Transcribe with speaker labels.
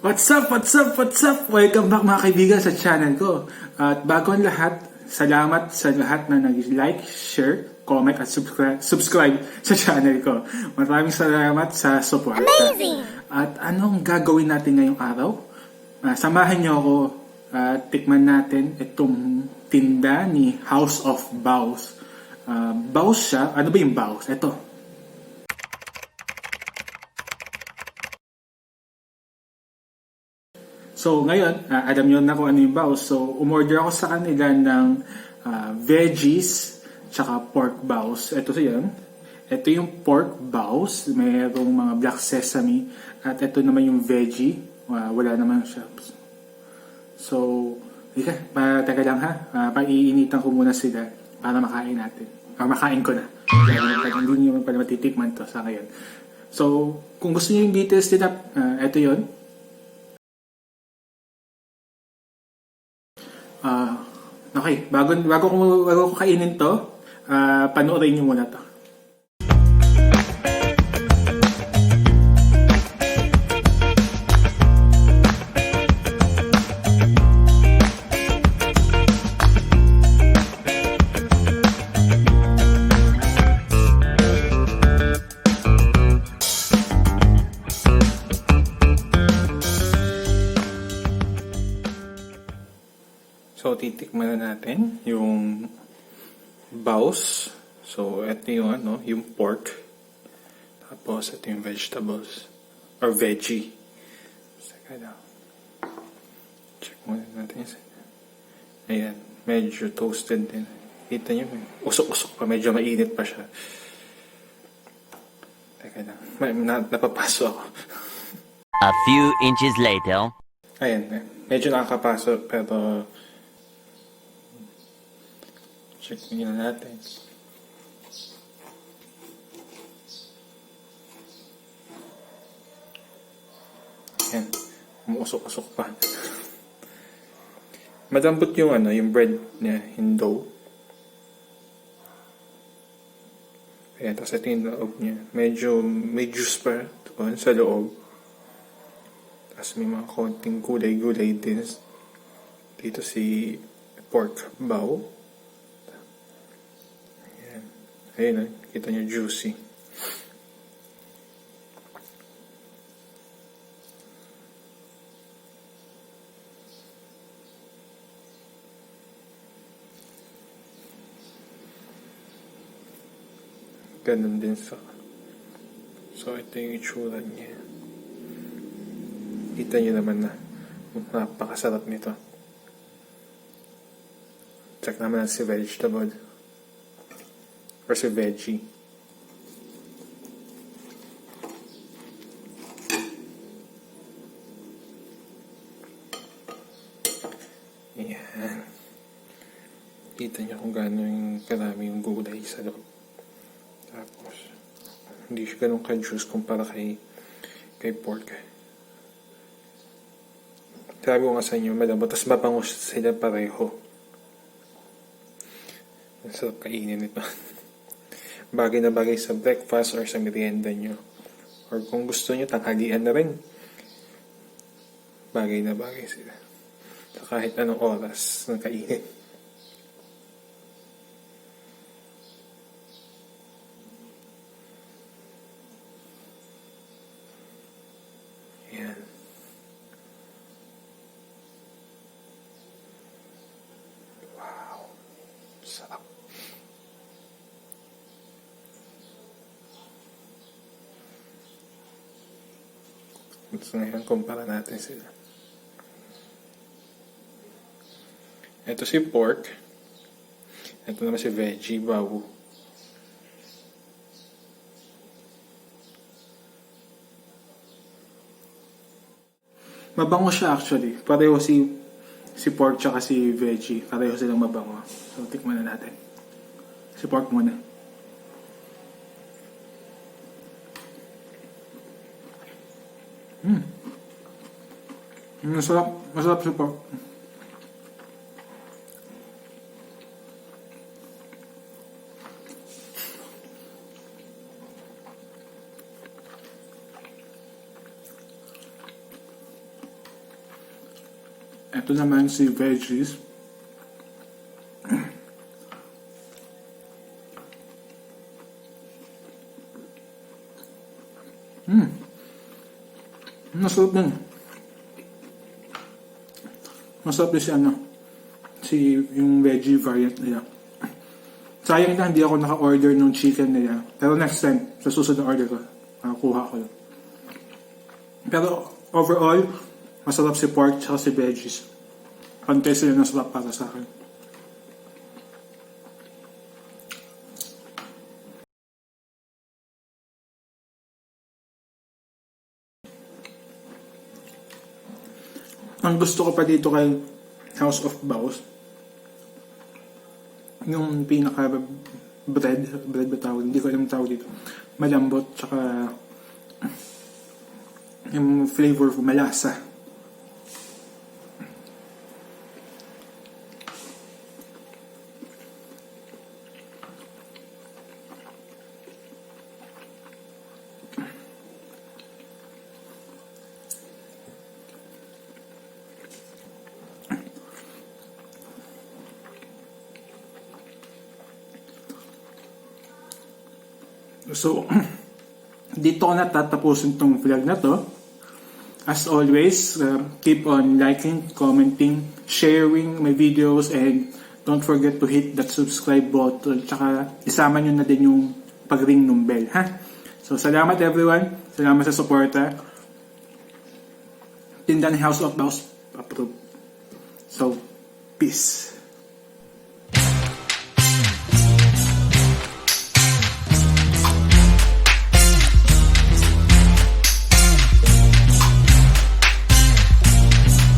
Speaker 1: What's up? What's up? What's up? Welcome back mga kaibigan sa channel ko. At bago ang lahat, salamat sa lahat na nag-like, share, comment at subscribe sa channel ko. Maraming salamat sa support.
Speaker 2: Amazing!
Speaker 1: At anong gagawin natin ngayong araw? Samahan niyo ako tikman natin itong tinda ni House of Baos. Baos siya. Ano ba yung Baos? Ito. So ngayon, alam niyo na kung ano yung Baos. So umorder ako sa kanila ng veggies tsaka pork Baos. Ito siya. Ito yung pork Baos. Mayroong mga black sesame. At ito naman yung veggie. Wala naman siya. So, teka lang ha. Paiinitan ko muna sila para makain natin. Makain ko na. Hindi niyo pala matitikman to sa ngayon. So, kung gusto niyo yung details nila, ito yun. Okay, bago ko kainin to, panoorin nyo muna to. So, titikman na natin yung Baos. So, ito yung, yung pork. Tapos, ito yung vegetables. Or veggie. Saka lang. Check muna natin. Ayan. Medyo toasted din. Kita nyo, usok-usok pa. Medyo mainit pa siya. Teka lang. Napapaso ako.
Speaker 2: A few inches later.
Speaker 1: Ayan. Medyo nakakapaso. Pero check nyo na natin. Ayan. Umusok-usok pa. Malambot yung yung bread niya, yung dough. Ayan, tapos ito yung loob niya. Medyo may juice pa doon sa loob. Tapos may mga konting gulay-gulay din. Dito si pork bao. Ayun, kita nyo juicy. Ganun din sa. So, ito yung itsura niya. Kita nyo naman na napakasarap nito. Check naman si vegetable. Or si Veggie. Ayan. Kita niyo kung gaano yung karami yung gulay sa loob. Tapos, hindi siya ganun ka-juice kumpara kay pork. Sabi ko nga sa inyo, malambot. Tapos mabango sila pareho. Ang sarap kainin ito. Bagay na bagay sa breakfast or sa merienda nyo. Or kung gusto nyo, tanghalian na rin. Bagay na bagay sila. Sa kahit anong oras ng kainin. Ayan. Wow. Sarap. So ngayon, kumpara natin sila. Ito si pork. Ito naman si veggie, bao. Mabango siya actually. Pareho si pork tsaka si veggie. Pareho silang mabango. So tikman na natin. Si pork muna. Masarap si pork. Ito naman si Veggies. Masarap din. Masarap din si si yung veggie variant nila. Sayang na hindi ako naka-order ng chicken nila. Pero next time, sa susunod na order ko, makakuha ko yun. Pero overall, masarap si pork at si veggies. Pantay sila ng sarap para sa akin. Ang gusto ko pa dito kay House of Baos, yung pinaka bread ba tawag? Hindi ko alam tawag dito. Malambot, tsaka yung flavor malasa. So, dito ko natatapusin tong vlog na to. As always, keep on liking, commenting, sharing my videos, and don't forget to hit that subscribe button. Tsaka isama nyo na din yung pag-ring ng bell, ha? So, salamat everyone. Salamat sa suporta. Tinda ng House of Bao, aprub. So, peace.